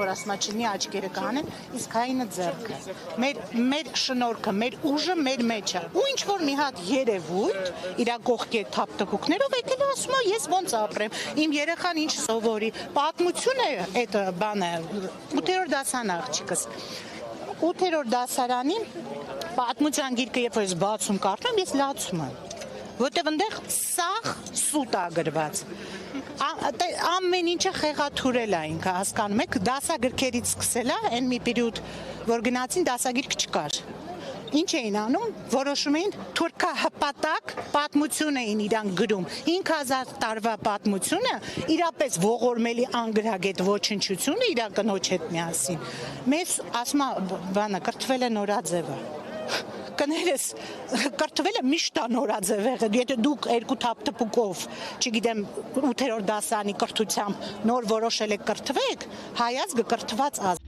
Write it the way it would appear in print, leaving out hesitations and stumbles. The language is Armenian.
որ ասում է չնի աչքերը կանեն, իսկ հայինը ձեռքը։ Մեր շնորհքը, մեր ուժը մեր մեջ է։ Ու ինչ որ մի հատ երևույթ իր կողքի թափտպուկներով եկել է ասում է ես ոնց ապրեմ, իմ երեխան ինչ սովորի։ Պատմություն է այդ բանը 8-րդ դասան աղջիկս։ 8-րդ դասարանի պատմության գիրքը երբ որ ես բացում կարդում, ես լացում եմ։ Որտեվ այնտեղ սաղ սուտ է գրված։ Ամեն ինչը խեղաթուրել է ինքը, հասկանում եք, դասագրքերից սկսել է, այն մի պերիոդ, որ գնացին դասագիրք չկար։ Ինչ էին անում, որոշում էին թուրքահպատակ պատմություն էին իրանք գրում, 5000 տարվա պատմությունը, իրապես ողորմելի անգրագետ ոչնչությունը իր կնոջ հետ միասին։ Մեզ ասում է, բանը կրթվել է նորաձևը։ Կներես կրթվել է միշտ նորաձև եղել, եթե դուք երկու թափտպուկով, չգիտեմ, 8-րդ դասարանի կրթությամբ նոր որոշել եք կրթվեք, հայ ազգը կրթված ազգ։